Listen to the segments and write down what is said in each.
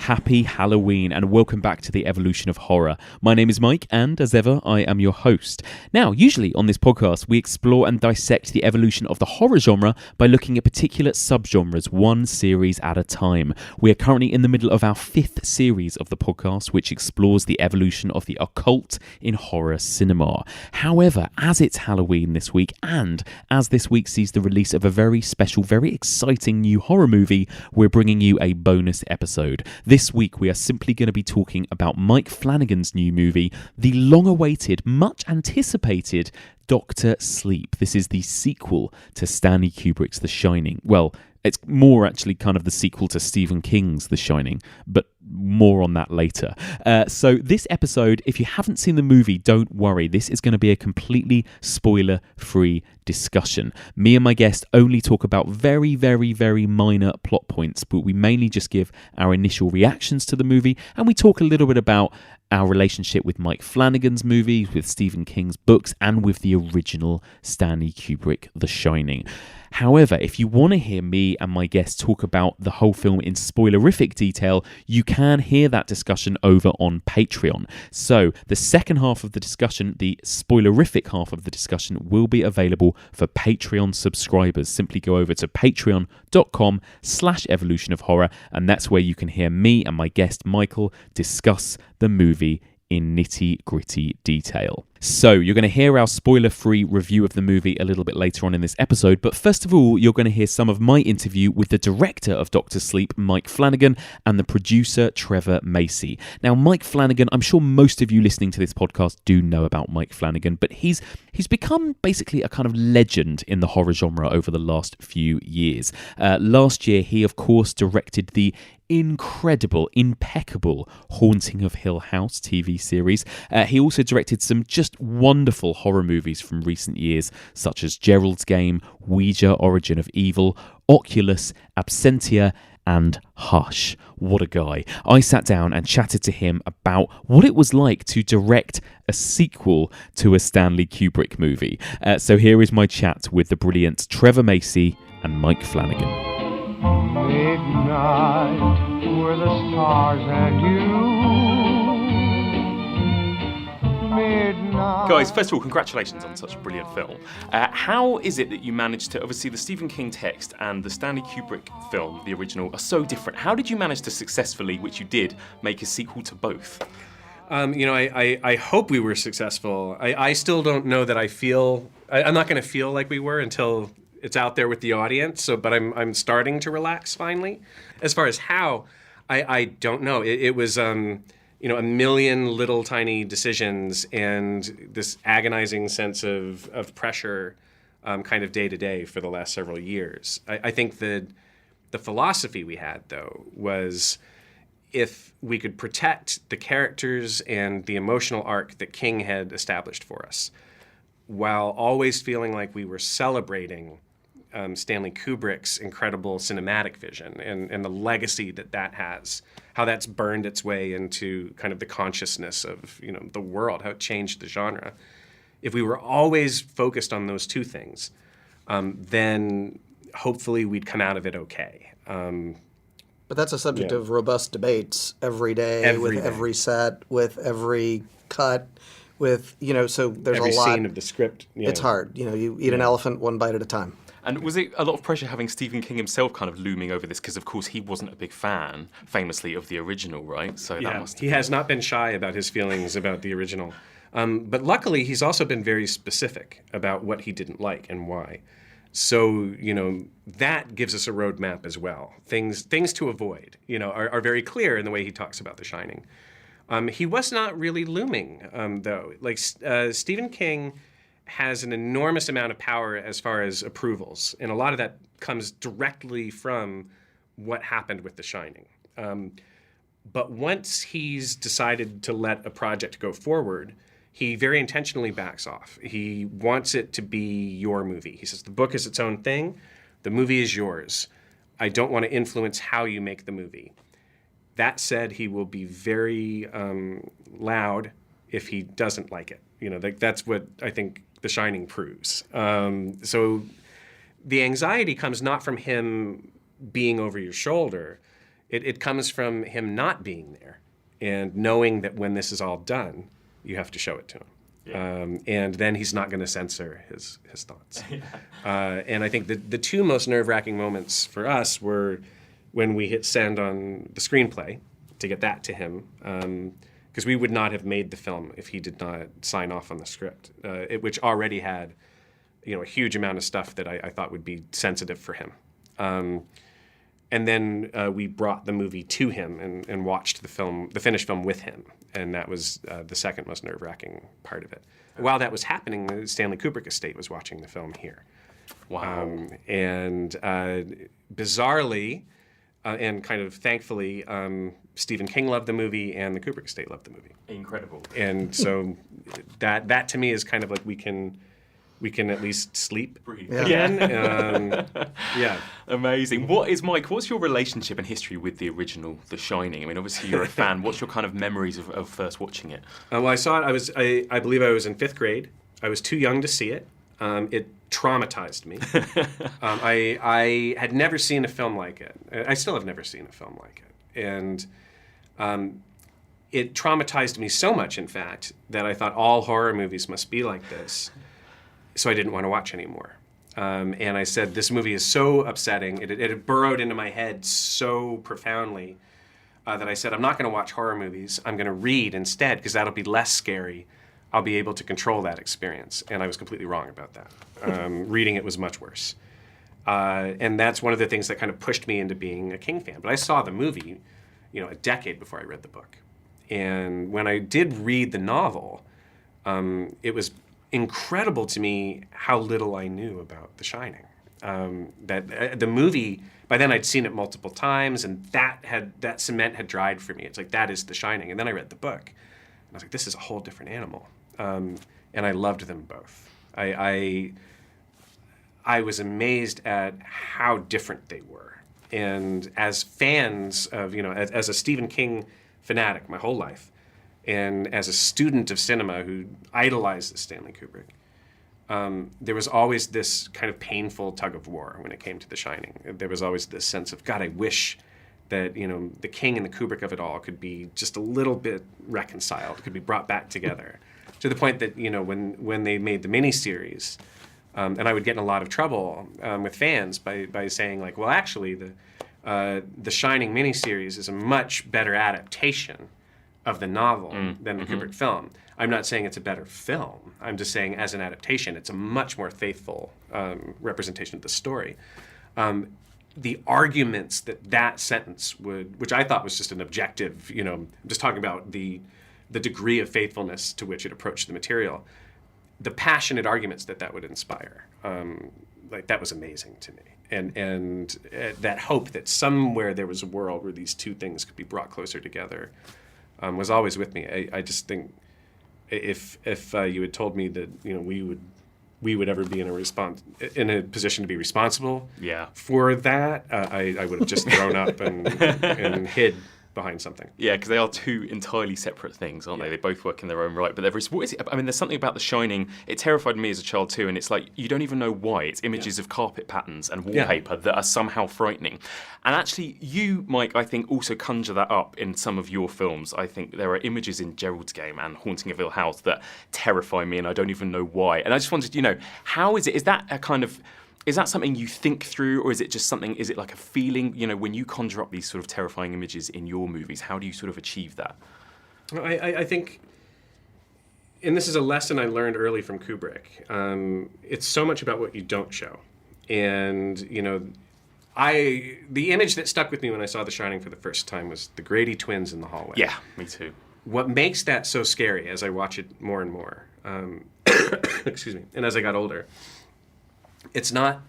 Happy Halloween and welcome back to the Evolution of Horror. My name is Mike and as ever I am your host. Now, usually on this podcast we explore and dissect the evolution of the horror genre by looking at particular subgenres one series at a time. We are currently in the middle of our 5th series of the podcast, which explores the evolution of the occult in horror cinema. However, as it's Halloween this week and as this week sees the release of a very special, very exciting new horror movie, we're bringing you a bonus episode. This week we are simply going to be talking about Mike Flanagan's new movie, the long-awaited, much-anticipated Dr. Sleep. This is the sequel to Stanley Kubrick's The Shining. Well, it's more actually kind of the sequel to Stephen King's The Shining, but more on that later. So this episode, if you haven't seen the movie, don't worry. This is going to be a completely spoiler-free discussion. Me and my guest only talk about very, very, very minor plot points, but we mainly just give our initial reactions to the movie, and we talk a little bit about our relationship with Mike Flanagan's movies, with Stephen King's books, and with the original Stanley Kubrick The Shining. However, if you want to hear me and my guest talk about the whole film in spoilerific detail, you can hear that discussion over on Patreon. So the second half of the discussion, the spoilerific half of the discussion, will be available for Patreon subscribers. Simply go over to patreon.com/evolution of horror, and that's where you can hear me and my guest Michael discuss the movie in nitty-gritty detail. So, you're going to hear our spoiler-free review of the movie a little bit later on in this episode, but first of all, you're going to hear some of my interview with the director of Dr. Sleep, Mike Flanagan, and the producer, Trevor Macy. Now, Mike Flanagan, I'm sure most of you listening to this podcast do know about Mike Flanagan, but he's become basically a kind of legend in the horror genre over the last few years. Last year, he, of course, directed the incredible, impeccable Haunting of Hill House TV series. He also directed some just wonderful horror movies from recent years, such as Gerald's Game, Ouija, Origin of Evil, Oculus, Absentia, and Hush. What a guy. I sat down and chatted to him about what it was like to direct a sequel to a Stanley Kubrick movie. So here is my chat with the brilliant Trevor Macy and Mike Flanagan. Midnight were the stars and you. Midnight. Guys, first of all, congratulations on such a brilliant film. How is it that you managed to, obviously the Stephen King text and the Stanley Kubrick film, the original, are so different. How did you manage to successfully, which you did, make a sequel to both? I hope we were successful. I still don't know that I'm not going to feel like we were until it's out there with the audience. But I'm starting to relax finally. As far as how, I don't know. It was a million little tiny decisions and this agonizing sense of pressure, kind of day to day for the last several years. I think the philosophy we had though was, if we could protect the characters and the emotional arc that King had established for us, while always feeling like we were celebrating Stanley Kubrick's incredible cinematic vision and the legacy that has, how that's burned its way into kind of the consciousness of the world, how it changed the genre. If we were always focused on those two things, then hopefully we'd come out of it okay. But that's a subject of robust debates every day. Every set, with every cut, with, so there's every a lot. Every scene of the script. It's hard. You eat an elephant one bite at a time. And was it a lot of pressure having Stephen King himself kind of looming over this? Because, of course, he wasn't a big fan, famously, of the original, right? So he has not been shy about his feelings about the original. But luckily, he's also been very specific about what he didn't like and why. So, that gives us a roadmap as well. Things to avoid, are very clear in the way he talks about The Shining. He was not really looming, though. Like, Stephen King has an enormous amount of power as far as approvals, and a lot of that comes directly from what happened with The Shining. But once he's decided to let a project go forward, he very intentionally backs off. He wants it to be your movie. He says the book is its own thing, the movie is yours. I don't want to influence how you make the movie. That said, he will be very loud if he doesn't like it. That's what I think The Shining proves. So the anxiety comes not from him being over your shoulder. It comes from him not being there and knowing that when this is all done, you have to show it to him. Yeah. And then he's not going to censor his thoughts. And I think the two most nerve-wracking moments for us were when we hit send on the screenplay to get that to him, because we would not have made the film if he did not sign off on the script, which already had a huge amount of stuff that I thought would be sensitive for him. And then we brought the movie to him and watched the finished film with him. And that was the second most nerve-wracking part of it. While that was happening, the Stanley Kubrick estate was watching the film here. Wow. And bizarrely, and kind of thankfully, Stephen King loved the movie and the Kubrick estate loved the movie. Incredible. And so that to me is kind of like we can at least sleep again. Yeah. Amazing. Mike, what's your relationship and history with the original The Shining? I mean, obviously you're a fan. What's your kind of memories of first watching it? Well, I saw it, I believe I was in 5th grade. I was too young to see it. It traumatized me. I had never seen a film like it. I still have never seen a film like it. And it traumatized me so much, in fact, that I thought all horror movies must be like this. So I didn't want to watch anymore. And I said, this movie is so upsetting. It had burrowed into my head so profoundly that I said, I'm not going to watch horror movies. I'm going to read instead, because that'll be less scary. I'll be able to control that experience. And I was completely wrong about that. Reading it was much worse. And that's one of the things that kind of pushed me into being a King fan. But I saw the movie, a decade before I read the book. And when I did read the novel, it was incredible to me how little I knew about The Shining. That the movie, by then I'd seen it multiple times, and that cement had dried for me. It's like, that is The Shining. And then I read the book, and I was like, this is a whole different animal. And I loved them both. I was amazed at how different they were. And as fans of, as a Stephen King fanatic my whole life, and as a student of cinema who idolized Stanley Kubrick, there was always this kind of painful tug of war when it came to The Shining. There was always this sense of, God, I wish that the King and the Kubrick of it all could be just a little bit reconciled, could be brought back together, to the point that when they made the miniseries, and I would get in a lot of trouble with fans by saying, like, well, actually the Shining miniseries is a much better adaptation of the novel than the Kubrick film. I'm not saying it's a better film. I'm just saying, as an adaptation, it's a much more faithful representation of the story. The arguments that sentence which I thought was just an objective, I'm just talking about the degree of faithfulness to which it approached the material, the passionate arguments that would inspire, that was amazing to me. And that hope that somewhere there was a world where these two things could be brought closer together was always with me. I just think if you had told me that we would ever be in a position to be responsible for that, I would have just thrown up and hid behind something. Yeah, because they are two entirely separate things, aren't they? They both work in their own right. But what is it? I mean, there's something about The Shining. It terrified me as a child too, and it's like you don't even know why. It's images of carpet patterns and wallpaper that are somehow frightening. And actually, you, Mike, I think also conjure that up in some of your films. I think there are images in Gerald's Game and Haunting of Hill House that terrify me, and I don't even know why. And I just wanted, how is it? Is that a kind of... Is that something you think through, or is it just something, is it like a feeling, when you conjure up these sort of terrifying images in your movies, how do you sort of achieve that? I think, and this is a lesson I learned early from Kubrick, it's so much about what you don't show. And, the image that stuck with me when I saw The Shining for the first time was the Grady twins in the hallway. Yeah, me too. What makes that so scary as I watch it more and more, excuse me, and as I got older, it's not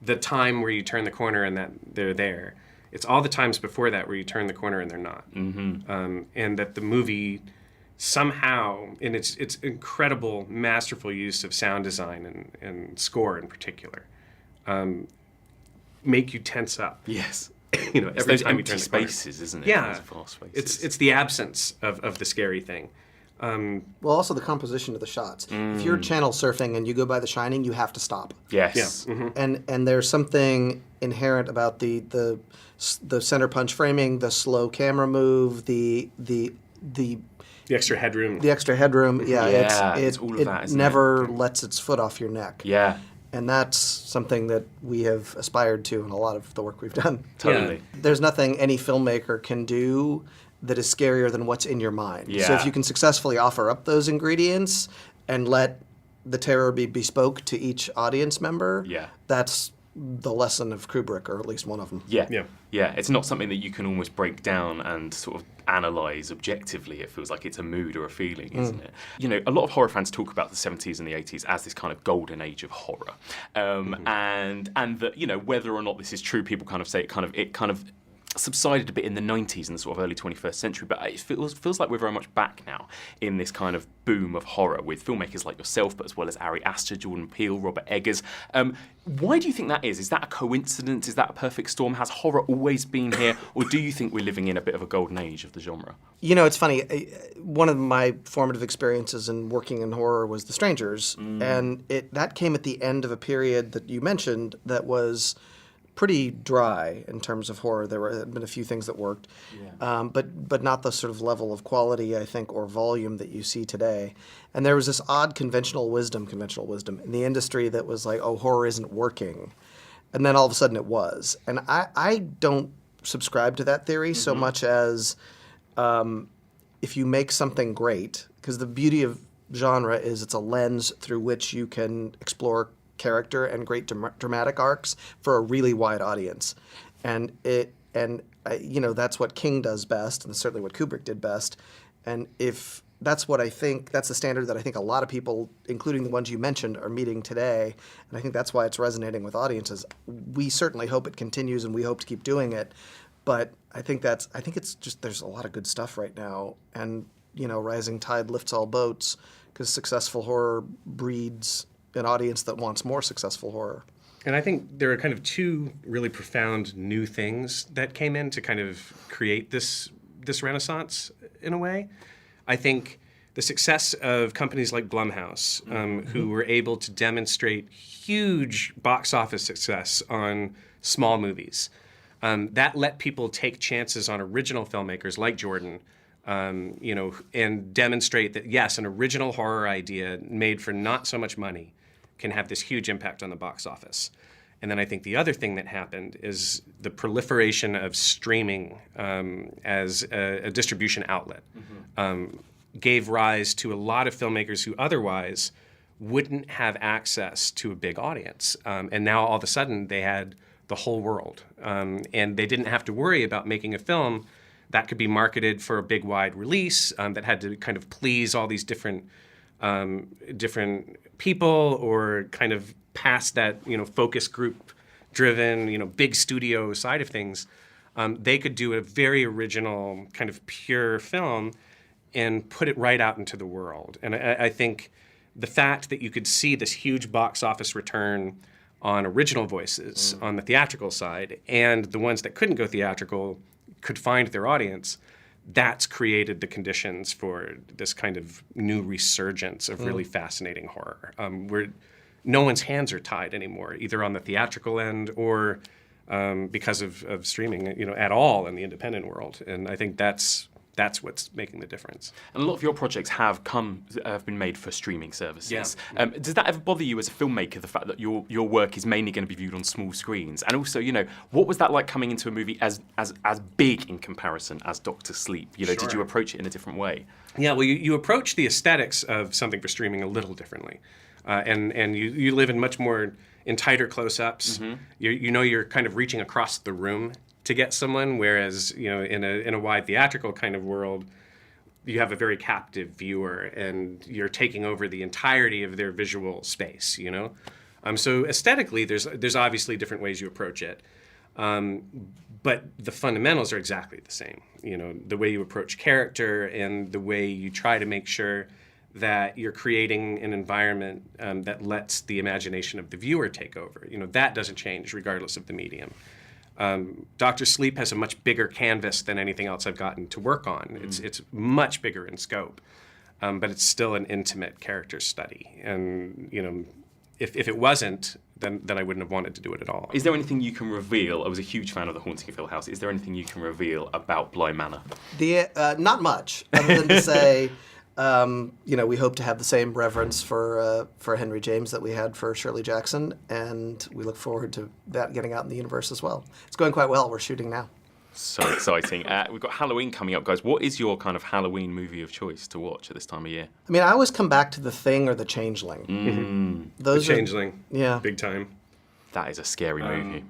the time where you turn the corner and that they're there. It's all the times before that where you turn the corner and they're not. Mm-hmm. And that the movie somehow, in its incredible, masterful use of sound design and score in particular, make you tense up. Yes. Every time you turn the corner. Spaces, isn't it? Yeah. Those vast spaces. It's the absence of the scary thing. Well, also the composition of the shots. If you're channel surfing and you go by The Shining, you have to stop. Yes. Yeah. Mm-hmm. And there's something inherent about the center punch framing, the slow camera move, the extra headroom. The extra headroom. Yeah, it's all of that, isn't never lets its foot off your neck. Yeah. And that's something that we have aspired to in a lot of the work we've done. Totally. Yeah. There's nothing any filmmaker can do that is scarier than what's in your mind. Yeah. So if you can successfully offer up those ingredients and let the terror be bespoke to each audience member, that's the lesson of Kubrick, or at least one of them. Yeah, it's not something that you can almost break down and sort of analyse objectively. It feels like it's a mood or a feeling, isn't it? You know, a lot of horror fans talk about the 70s and the 80s as this kind of golden age of horror. And that, you know, whether or not this is true, people kind of say it kind of subsided a bit in the 90s and the sort of early 21st century, but it feels like we're very much back now in this kind of boom of horror with filmmakers like yourself, but as well as Ari Aster, Jordan Peele, Robert Eggers. Why do you think that is? Is that a coincidence? Is that a perfect storm? Has horror always been here? Or do you think we're living in a bit of a golden age of the genre? You know, it's funny. One of my formative experiences in working in horror was The Strangers, and that came at the end of a period that you mentioned that was pretty dry in terms of horror. There had been a few things that worked, but not the sort of level of quality, I think, or volume that you see today. And there was this odd conventional wisdom in the industry that was like, oh, horror isn't working. And then all of a sudden it was. And I don't subscribe to that theory so much as if you make something great, because the beauty of genre is it's a lens through which you can explore character and great dramatic arcs for a really wide audience, and that's what King does best, and certainly what Kubrick did best. And if that's what I think, that's the standard that I think a lot of people, including the ones you mentioned, are meeting today, and I think that's why it's resonating with audiences. We certainly hope it continues, and we hope to keep doing it. But I think it's just there's a lot of good stuff right now, and rising tide lifts all boats, because successful horror breeds an audience that wants more successful horror. And I think there are kind of two really profound new things that came in to kind of create this renaissance in a way. I think the success of companies like Blumhouse, who were able to demonstrate huge box office success on small movies, that let people take chances on original filmmakers like Jordan, and demonstrate that, yes, an original horror idea made for not so much money can have this huge impact on the box office. And then I think the other thing that happened is the proliferation of streaming as a distribution outlet gave rise to a lot of filmmakers who otherwise wouldn't have access to a big audience. And now all of a sudden they had the whole world. And they didn't have to worry about making a film that could be marketed for a big wide release, that had to kind of please all these different people, or kind of past that focus group driven big studio side of things. They could do a very original kind of pure film and put it right out into the world. And I think the fact that you could see this huge box office return on original voices on the theatrical side, and the ones that couldn't go theatrical could find their audience, that's created the conditions for this kind of new resurgence of really fascinating horror, where no one's hands are tied anymore, either on the theatrical end or because of streaming, at all in the independent world. And I think that's what's making the difference. And a lot of your projects have been made for streaming services. Yeah. Does that ever bother you as a filmmaker, the fact that your work is mainly going to be viewed on small screens? And also, what was that like coming into a movie as big in comparison as Dr. Sleep? Sure. Did you approach it in a different way? Yeah, well, you approach the aesthetics of something for streaming a little differently. And you live in much more in tighter close-ups. You're kind of reaching across the room to get someone, whereas in a wide theatrical kind of world, you have a very captive viewer, and you're taking over the entirety of their visual space. So aesthetically, there's obviously different ways you approach it, but the fundamentals are exactly the same. The way you approach character and the way you try to make sure that you're creating an environment that lets the imagination of the viewer take over. That doesn't change regardless of the medium. Dr. Sleep has a much bigger canvas than anything else I've gotten to work on. It's much bigger in scope. but it's still an intimate character study. And, if it wasn't, then I wouldn't have wanted to do it at all. Is there anything you can reveal? I was a huge fan of The Haunting of Hill House. Is there anything you can reveal about Bly Manor? Not much, other than to say, we hope to have the same reverence for Henry James that we had for Shirley Jackson, and we look forward to that getting out in the universe as well. It's going quite well. We're shooting now. So exciting. We've got Halloween coming up, guys. What is your kind of Halloween movie of choice to watch at this time of year? I mean, I always come back to The Thing or The Changeling. The Changeling. Yeah. Big time. That is a scary movie.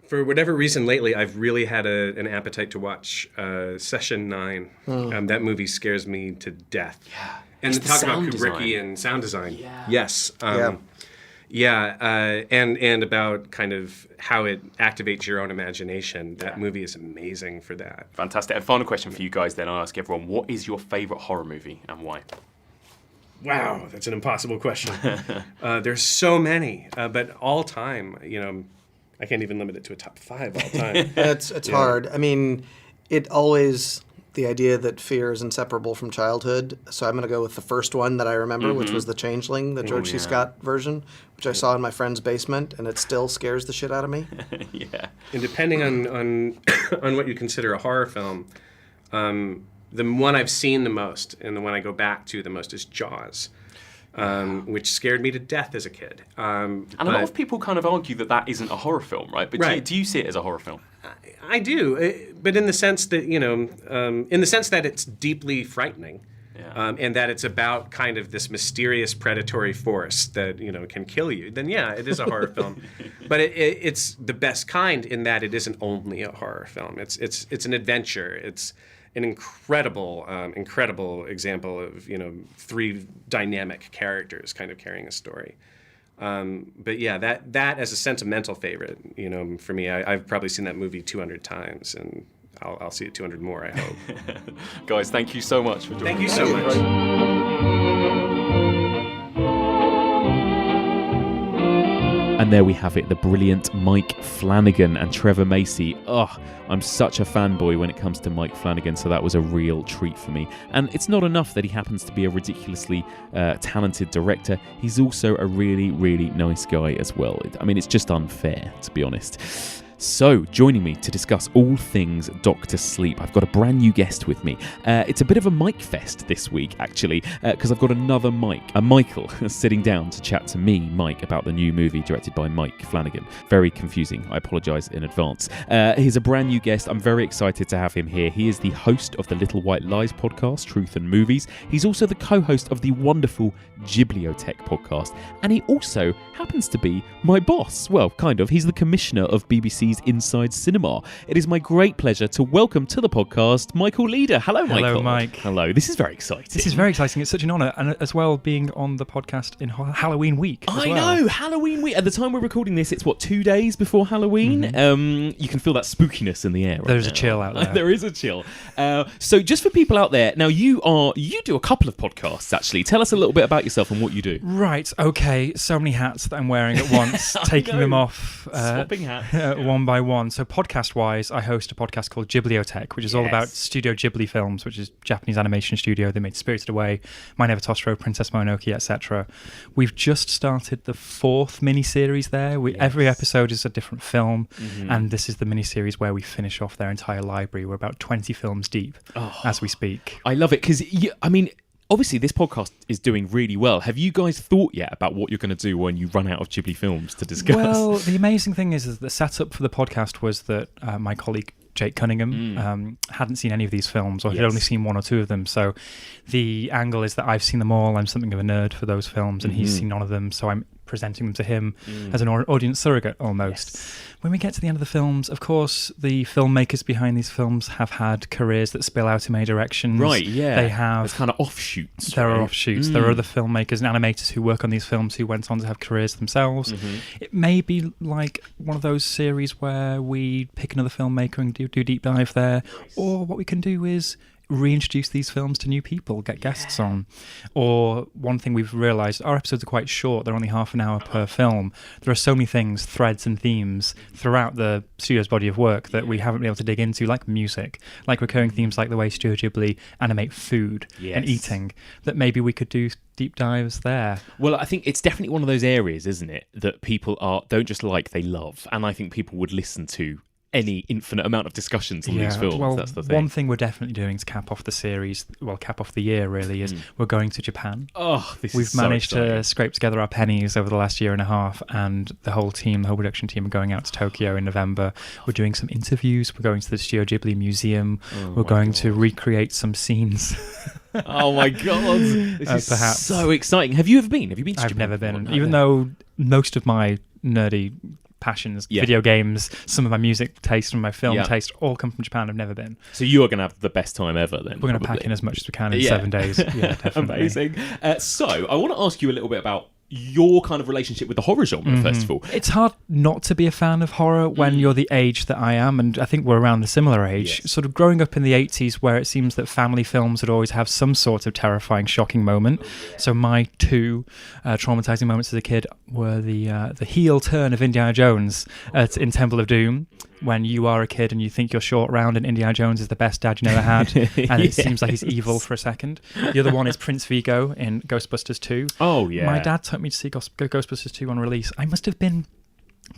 For whatever reason lately, I've really had an appetite to watch Session 9. That movie scares me to death. Yeah. And It's the talk about sound Kubrickian design. sound design. Yeah. Yes. And about kind of how it activates your own imagination. That movie is amazing for that. Fantastic. And final question for you guys then. I'll ask everyone, what is your favourite horror movie and why? Wow, that's an impossible question. There's so many, but all time, I can't even limit it to a top 5 all time. It's hard. I mean, the idea that fear is inseparable from childhood. So I'm going to go with the first one that I remember, which was The Changeling, the George C. Scott version, which I saw in my friend's basement, and it still scares the shit out of me. Yeah. And depending on what you consider a horror film, the one I've seen the most and the one I go back to the most is Jaws. Which scared me to death as a kid. And a lot of people kind of argue that isn't a horror film, right? But Right. do you see it as a horror film? I do, but in the sense that it's deeply frightening, and that it's about kind of this mysterious predatory force that can kill you. Then it is a horror film, but it's the best kind in that it isn't only a horror film. It's an adventure. It's an incredible example of 3 dynamic characters kind of carrying a story. But that as a sentimental favorite, for me, I've probably seen that movie 200 times, and I'll see it 200 more, I hope. Guys, thank you so much for joining Thank you us. so much. And there we have it, the brilliant Mike Flanagan and Trevor Macy. I'm such a fanboy when it comes to Mike Flanagan, so that was a real treat for me. And it's not enough that he happens to be a ridiculously talented director. He's also a really, really nice guy as well. I mean, it's just unfair, to be honest. So, joining me to discuss all things Dr. Sleep, I've got a brand new guest with me. It's a bit of a Mike fest this week, actually, because I've got another Mike, Michael, sitting down to chat to me, Mike, about the new movie directed by Mike Flanagan. Very confusing. I apologise in advance. He's a brand new guest. I'm very excited to have him here. He is the host of the Little White Lies podcast, Truth and Movies. He's also the co-host of the wonderful Ghibliotheque podcast, and he also happens to be my boss. Well, kind of. He's the commissioner of BBC's Inside Cinema. It is my great pleasure to welcome to the podcast Michael Leader. Hello, Michael. Hello, Mike. Hello. This is very exciting. This is very exciting. It's such an honour, and as well being on the podcast in Halloween week. I know, Halloween week. At the time we're recording this, it's 2 days before Halloween. You can feel that spookiness in the air. Right There's now. a chill out there. There is a chill. So just for people out there, now you do a couple of podcasts actually. Tell us a little bit about yourself and what you do. Right. Okay. So many hats that I'm wearing at once, taking them off Swapping hats. one by one. So podcast-wise, I host a podcast called Ghibliotheque, which is all about Studio Ghibli films, which is Japanese animation studio. They made Spirited Away, My Never Totoro, Princess Mononoke, etc. We've just started the 4th miniseries there. Every episode is a different film, and this is the miniseries where we finish off their entire library. We're about 20 films deep as we speak. I love it because, obviously this podcast is doing really well. Have you guys thought yet about what you're going to do when you run out of Ghibli films to discuss? Well, the amazing thing is the setup for the podcast was that my colleague Jake Cunningham hadn't seen any of these films, or had only seen 1 or 2 of them. So the angle is that I've seen them all. I'm something of a nerd for those films, and he's seen none of them. So I'm presenting them to him as an audience surrogate almost. When we get to the end of the films, of course, the filmmakers behind these films have had careers that spill out in many directions. Right, yeah. They have... There's kind of offshoots. There right? are offshoots. There are other filmmakers and animators who work on these films who went on to have careers themselves. It may be like one of those series where we pick another filmmaker and do deep dive there. Or what we can do is reintroduce these films to new people, get guests on. Or one thing we've realised, our episodes are quite short, they're only half an hour per film. There are so many things, threads and themes throughout the studio's body of work that we haven't been able to dig into, like music, like recurring themes like the way Studio Ghibli animate food and eating, that maybe we could do deep dives there. Well, I think it's definitely one of those areas, isn't it, that people don't just like, they love. And I think people would listen to any infinite amount of discussions on these films. Well, that's the thing. one thing we're definitely doing to cap off the series, cap off the year really, is we're going to Japan. We've managed to scrape together our pennies over the last year and a half, and the whole production team are going out to Tokyo in November. We're doing some interviews. We're going to the Studio Ghibli Museum. We're going to recreate some scenes. Oh my god, this is so exciting. Have you ever been? Have you been to Japan? I've never been, even though most of my nerdy passions, video games, some of my music taste and my film taste all come from Japan. I've never been. So you are going to have the best time ever then. We're going to pack in as much as we can in 7 days. Yeah, definitely. Amazing. So I want to ask you a little bit about your kind of relationship with the horror genre, first of all. It's hard not to be a fan of horror when you're the age that I am, and I think we're around the similar age. Sort of growing up in the 80s, where it seems that family films would always have some sort of terrifying, shocking moment. So my two traumatizing moments as a kid were the heel turn of Indiana Jones in Temple of Doom, when you are a kid and you think you're short round and Indiana Jones is the best dad you never had, and it seems like he's evil for a second. The other one is Prince Vigo in Ghostbusters 2. Oh, yeah. My dad took me to see Ghostbusters 2 on release. I must have been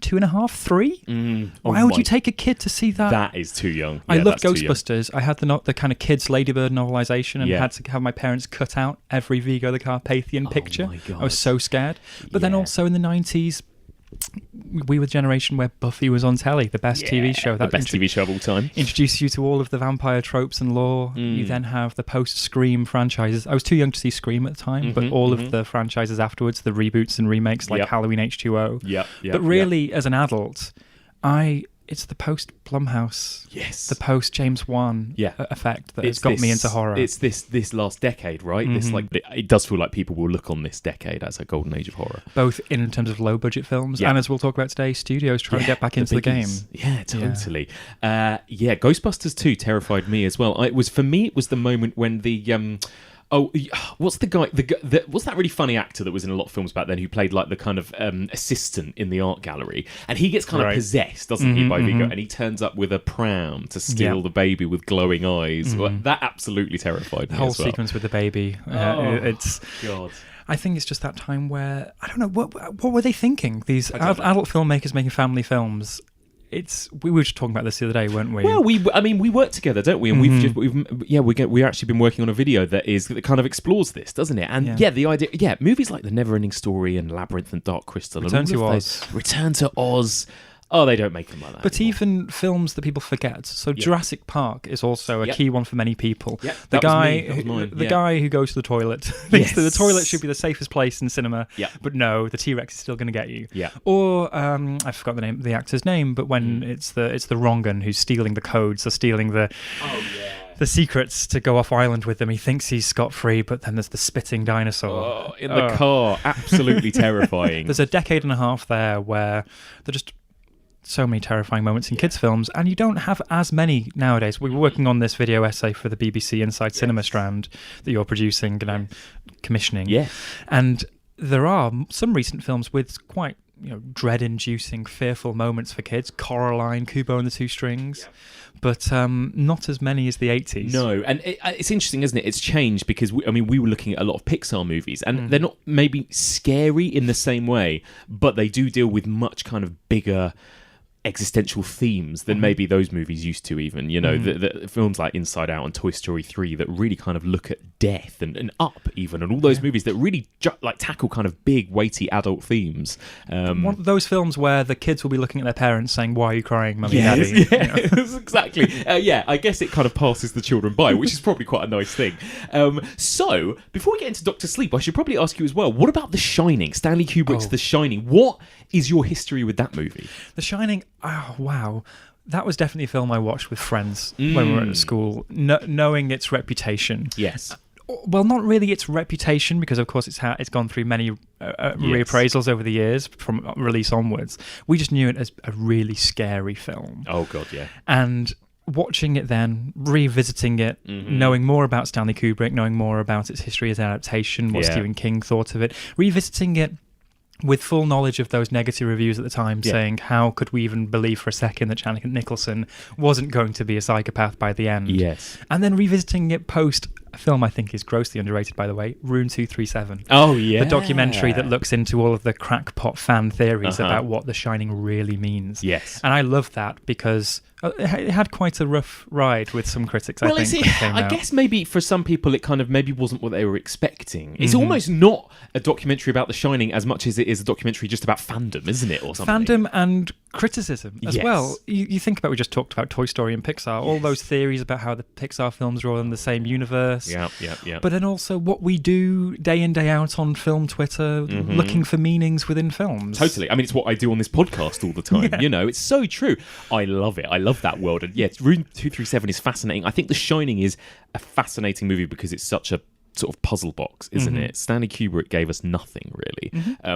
2.5, 3. Why would you take a kid to see that? That is too young. I loved Ghostbusters. I had the kind of kids Ladybird novelization, and had to have my parents cut out every Vigo the Carpathian picture. My God. I was so scared. But then also in the 90s, we were the generation where Buffy was on telly, the best TV show. The best TV show of all time. Introduces you to all of the vampire tropes and lore. You then have the post-Scream franchises. I was too young to see Scream at the time, but all of the franchises afterwards, the reboots and remakes like Halloween H2O. But really, as an adult, it's the post-Blumhouse, the post-James Wan effect that has got me into horror. It's this last decade, right? It does feel like people will look on this decade as a golden age of horror. Both in terms of low-budget films and, as we'll talk about today, studios trying to get back into the game. Yeah, totally. Ghostbusters 2 terrified me as well. It was the moment when the... what's the guy? What's that really funny actor that was in a lot of films back then who played like the kind of assistant in the art gallery? And he gets kind of possessed, doesn't he, by Vigo? And he turns up with a pram to steal the baby with glowing eyes. Well, that absolutely terrified me. The whole sequence with the baby. It's God. I think it's just that time where I don't know what were they thinking? These adult filmmakers making family films. We were just talking about this the other day, weren't we? Well, we work together, don't we? And we've actually been working on a video that kind of explores this, doesn't it? And the idea, movies like The Never-Ending Story and Labyrinth and Dark Crystal, Return to Oz. Oh, they don't make them like that. But anymore. even films that people forget. So Jurassic Park is also a key one for many people. Yep. The guy who goes to the toilet thinks that the toilet should be the safest place in cinema. But no, the T-Rex is still going to get you. Or I forgot the actor's name, but when it's the Rongan who's stealing the codes or stealing the secrets to go off island with them. He thinks he's scot-free, but then there's the spitting dinosaur in the car. Absolutely terrifying. There's a decade and a half there where they're just so many terrifying moments in kids' films, and you don't have as many nowadays. We were working on this video essay for the BBC Inside Cinema strand that you're producing and I'm commissioning. And there are some recent films with quite dread-inducing, fearful moments for kids. Coraline, Kubo and the Two Strings. But not as many as the 80s. No, and it's interesting, isn't it? It's changed because, we were looking at a lot of Pixar movies, and they're not maybe scary in the same way, but they do deal with much kind of bigger existential themes than maybe those movies used to even, the films like Inside Out and Toy Story 3 that really kind of look at death and Up even, and all those movies that really tackle kind of big weighty adult themes. One of those films where the kids will be looking at their parents saying, "Why are you crying, mummy, daddy?" Yes, exactly. I guess it kind of passes the children by, which is probably quite a nice thing. So before we get into Dr. Sleep, I should probably ask you as well, what about The Shining, Stanley Kubrick's The Shining? What is your history with that movie? The Shining, oh wow, that was definitely a film I watched with friends when we were at school, knowing its reputation. Yes. Well, not really its reputation, because of course it's gone through many reappraisals over the years from release onwards. We just knew it as a really scary film. Oh God, yeah. And watching it then, revisiting it, knowing more about Stanley Kubrick, knowing more about its history as an adaptation, what Stephen King thought of it, revisiting it with full knowledge of those negative reviews at the time, saying, how could we even believe for a second that Jack Nicholson wasn't going to be a psychopath by the end? Yes. And then revisiting it post a film I think is grossly underrated, by the way, Room 237. Oh, yeah. The documentary that looks into all of the crackpot fan theories about what The Shining really means. Yes. And I love that because it had quite a rough ride with some critics, I think, when it came out. I guess maybe for some people it kind of maybe wasn't what they were expecting. It's almost not a documentary about The Shining as much as it is a documentary just about fandom, isn't it, or something? Fandom and criticism as well. You think about, we just talked about Toy Story and Pixar, all those theories about how the Pixar films are all in the same universe. Yeah. But then also what we do day in, day out on film Twitter, looking for meanings within films. Totally. I mean, it's what I do on this podcast all the time. You know, it's so true. I love it. I love that world. And yeah, Room 237 is fascinating. I think The Shining is a fascinating movie because it's such a sort of puzzle box, isn't it? Stanley Kubrick gave us nothing really,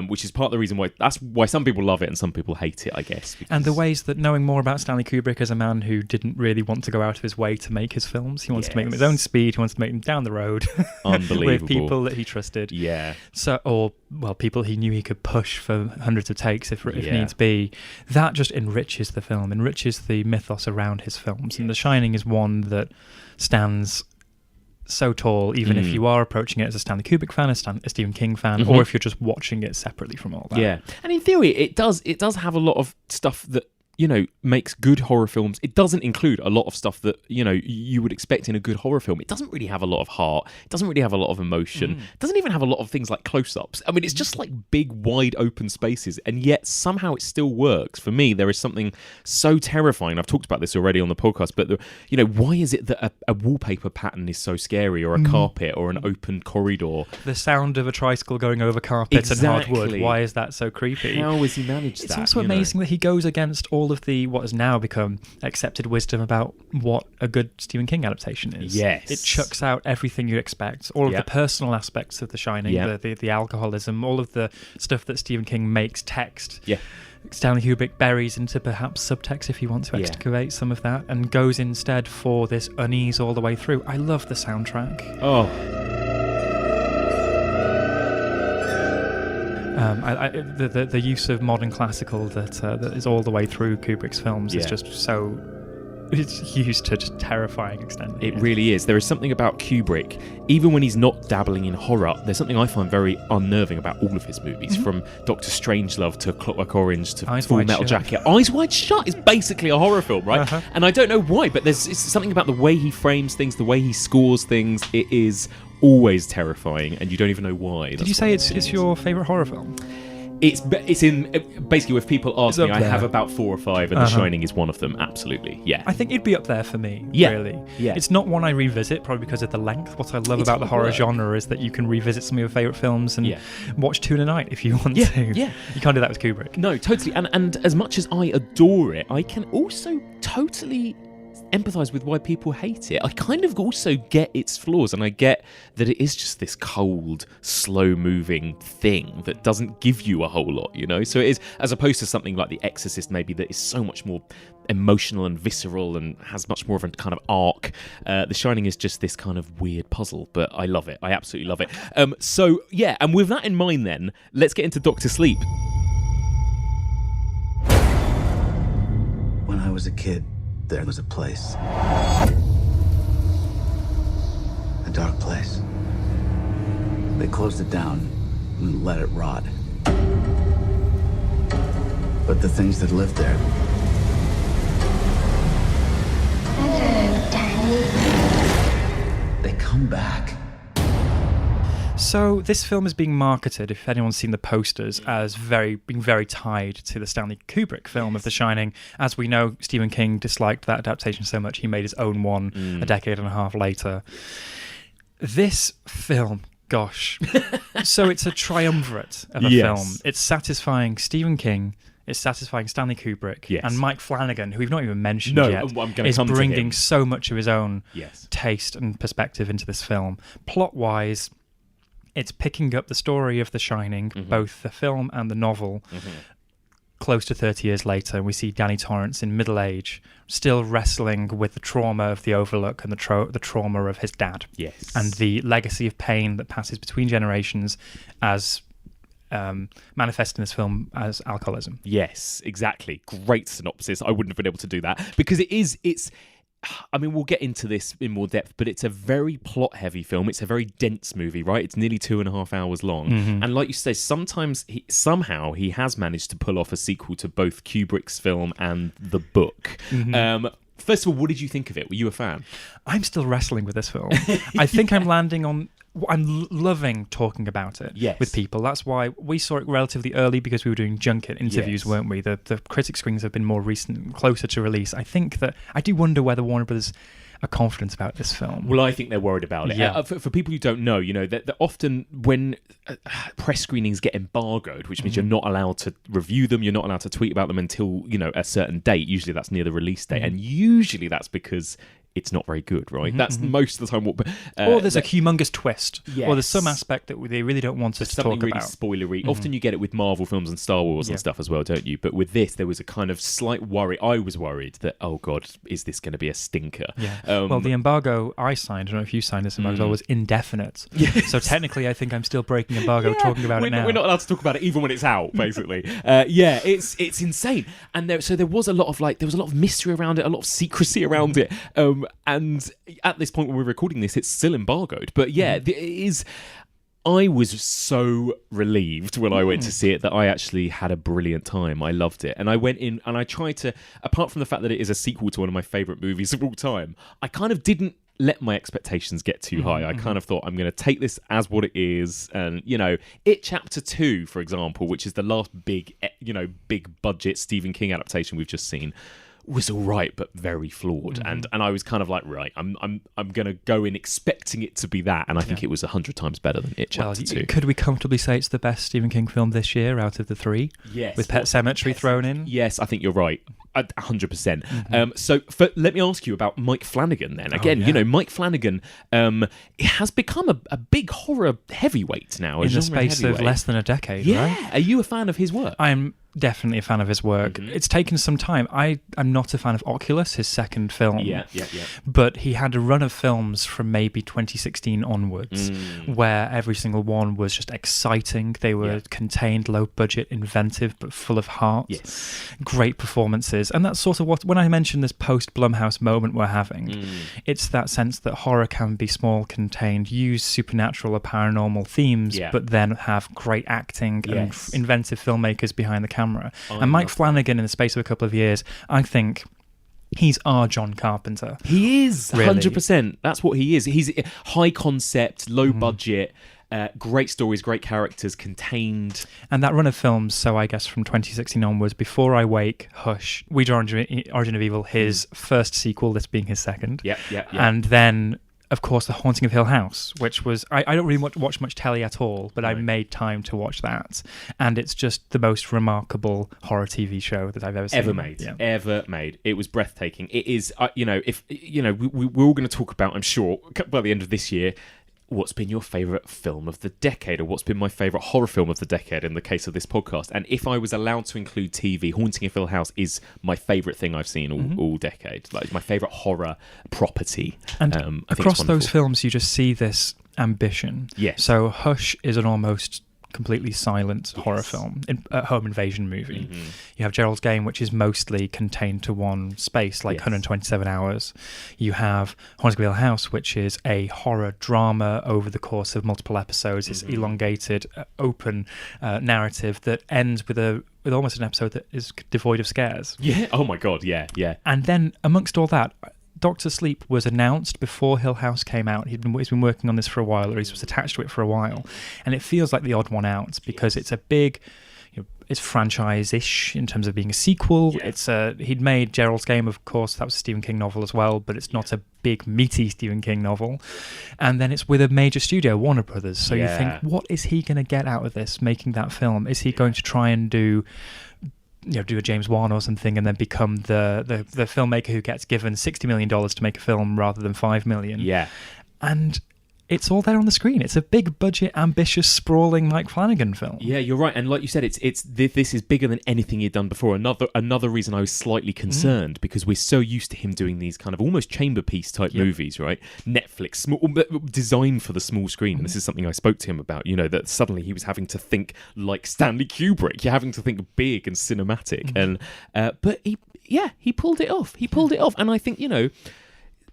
which is part of the reason why some people love it and some people hate it, I guess. And the ways that knowing more about Stanley Kubrick as a man who didn't really want to go out of his way to make his films, he wants to make them at his own speed, he wants to make them down the road Unbelievable. with people that he trusted. People he knew he could push for hundreds of takes if needs be. That just enriches the film, enriches the mythos around his films. And The Shining is one that stands so tall, even if you are approaching it as a Stanley Kubrick fan, a Stephen King fan, or if you're just watching it separately from all that. Yeah, and in theory, it does have a lot of stuff that, you know, makes good horror films. It doesn't include a lot of stuff that, you know, you would expect in a good horror film. It doesn't really have a lot of heart. It doesn't really have a lot of emotion. It doesn't even have a lot of things like close-ups. I mean, it's just like big, wide open spaces, and yet somehow it still works. For me, there is something so terrifying. I've talked about this already on the podcast, but, you know, why is it that a wallpaper pattern is so scary, or a carpet, or an open corridor? The sound of a tricycle going over carpet and hardwood, why is that so creepy? How has he managed that? It's also amazing that he goes against all of the what has now become accepted wisdom about what a good Stephen King adaptation is. Yes. It chucks out everything you'd expect, all of the personal aspects of The Shining, the alcoholism, all of the stuff that Stephen King makes text. Yeah. Stanley Kubrick buries into perhaps subtext if you want to excavate some of that, and goes instead for this unease all the way through. I love the soundtrack. Oh. The use of modern classical that is all the way through Kubrick's films is just so... It's used to just terrifying extent. It really is. There is something about Kubrick, even when he's not dabbling in horror, there's something I find very unnerving about all of his movies, from Dr. Strangelove to Clockwork Orange to Full Metal Jacket. Eyes Wide Shut is basically a horror film, right? And I don't know why, but it's something about the way he frames things, the way he scores things. It is always terrifying, and you don't even know why. Did you say it's your favourite horror film? It's in basically, if people ask me, I have about 4 or 5, and The Shining is one of them. Absolutely, yeah. I think it'd be up there for me. Really, yeah. It's not one I revisit, probably because of the length. What I love about the horror genre is that you can revisit some of your favourite films and watch 2 in a night if you want to. Yeah, you can't do that with Kubrick. No, totally. And as much as I adore it, I can also totally empathise with why people hate it. I kind of also get its flaws, and I get that it is just this cold, slow-moving thing that doesn't give you a whole lot, you know? So it is, as opposed to something like The Exorcist, maybe, that is so much more emotional and visceral and has much more of a kind of arc. The Shining is just this kind of weird puzzle, but I love it. I absolutely love it. So, yeah, and with that in mind then, let's get into Dr. Sleep. When I was a kid, there was a place. A dark place. They closed it down and let it rot. But the things that lived there... Hello, Daddy. They come back. So this film is being marketed, if anyone's seen the posters, as being very tied to the Stanley Kubrick film of The Shining. As we know, Stephen King disliked that adaptation so much he made his own one a decade and a half later. This film, gosh. So it's a triumvirate of a film. It's satisfying Stephen King, it's satisfying Stanley Kubrick, and Mike Flanagan, who we've not even mentioned yet, is bringing so much of his own taste and perspective into this film. Plot-wise, it's picking up the story of The Shining, both the film and the novel, close to 30 years later, and we see Danny Torrance in middle age, still wrestling with the trauma of the Overlook and the trauma of his dad. Yes. And the legacy of pain that passes between generations as manifest in this film as alcoholism. Yes, exactly. Great synopsis. I wouldn't have been able to do that because it's I mean, we'll get into this in more depth, but it's a very plot-heavy film. It's a very dense movie, right? It's nearly 2.5 hours long. Mm-hmm. And like you say, somehow he has managed to pull off a sequel to both Kubrick's film and the book. Mm-hmm. First of all, what did you think of it? Were you a fan? I'm still wrestling with this film. I think I'm landing on... I'm loving talking about it with people. That's why we saw it relatively early because we were doing junket interviews, weren't we? The critic screenings have been more recent, closer to release. I think that... I do wonder whether Warner Brothers are confident about this film. Well, I think they're worried about it. Yeah. For people who don't know, that often when press screenings get embargoed, which means you're not allowed to review them, you're not allowed to tweet about them until, a certain date. Usually that's near the release date. And usually that's because it's not very good, right? That's most of the time what... or there's a humongous twist. Yes. Or there's some aspect that they really don't want us to talk something really about. spoilery. Often you get it with Marvel films and Star Wars and stuff as well, don't you? But with this, there was a kind of slight worry. I was worried that, oh God, is this going to be a stinker? Yeah. Well, the embargo I signed, I don't know if you signed this embargo, was indefinite. Yes. So technically, I think I'm still breaking embargo talking about it now. We're not allowed to talk about it even when it's out, basically. It's insane. And there was a lot of mystery around it, a lot of secrecy around it. And at this point when we're recording this, it's still embargoed. But it is... I was so relieved when I went to see it that I actually had a brilliant time. I loved it. And I went in and I tried to, apart from the fact that it is a sequel to one of my favourite movies of all time, I kind of didn't let my expectations get too high. I kind of thought I'm going to take this as what it is. And, It Chapter 2, for example, which is the last big budget Stephen King adaptation we've just seen, was all right, but very flawed. And I was kind of like, right, I'm going to go in expecting it to be that, and I think it was 100 times better than It Chapter 2. Could we comfortably say it's the best Stephen King film this year out of the three? Yes. With Pet Sematary thrown in? Yes, I think you're right. 100%. So let me ask you about Mike Flanagan then. Again, Mike Flanagan has become a big horror heavyweight now. In the space of less than a decade, right? Are you a fan of his work? I'm definitely a fan of his work. It's taken some time. I'm not a fan of Oculus, his second film. Yeah. But he had a run of films from maybe 2016 onwards where every single one was just exciting. They were contained, low budget, inventive, but full of heart. Yes. Great performances. And that's sort of what, when I mentioned this post-Blumhouse moment we're having, it's that sense that horror can be small, contained, use supernatural or paranormal themes, but then have great acting and inventive filmmakers behind the camera. And Mike Flanagan, in the space of a couple of years, I think he's our John Carpenter. He is, really. 100%. That's what he is. He's high concept, low budget, great stories, great characters, contained. And that run of films, so I guess from 2016 onwards, Before I Wake, Hush, Ouija Origin of Evil, his first sequel, this being his second. Yeah. And then... of course, The Haunting of Hill House, which was... I don't really watch much telly at all, but I made time to watch that. And it's just the most remarkable horror TV show that I've ever seen. Ever made. It was breathtaking. It is, we're all going to talk about, I'm sure, by the end of this year, what's been your favourite film of the decade, or what's been my favourite horror film of the decade in the case of this podcast. And if I was allowed to include TV, Haunting of Hill House is my favourite thing I've seen all decade. Like, it's my favourite horror property. And across those films, you just see this ambition. Yes. So Hush is an almost completely silent horror film, home invasion movie. You have Gerald's Game, which is mostly contained to one space, like 127 hours. You have Haunting of Hill House, which is a horror drama over the course of multiple episodes. It's elongated, open narrative that ends with almost an episode that is devoid of scares. Yeah. Oh my God. Yeah. And then amongst all that, Doctor Sleep was announced before Hill House came out. He's been working on this for a while, or he was attached to it for a while, and it feels like the odd one out because it's a big, it's franchise-ish in terms of being a sequel. He'd made Gerald's Game, of course, that was a Stephen King novel as well, but it's not a big meaty Stephen King novel. And then it's with a major studio, Warner Brothers. So you think, what is he going to get out of this? Making that film? Is he going to try and do a James Wan or something, and then become the filmmaker who gets given $60 million to make a film rather than $5 million? Yeah. And it's all there on the screen. It's a big budget, ambitious, sprawling Mike Flanagan film. Yeah, you're right, and like you said, this is bigger than anything he'd done before. Another reason I was slightly concerned because we're so used to him doing these kind of almost chamber piece type movies, right? Netflix, designed for the small screen. And this is something I spoke to him about. That suddenly he was having to think like Stanley Kubrick. You're having to think big and cinematic, and but he pulled it off. He pulled it off, and I think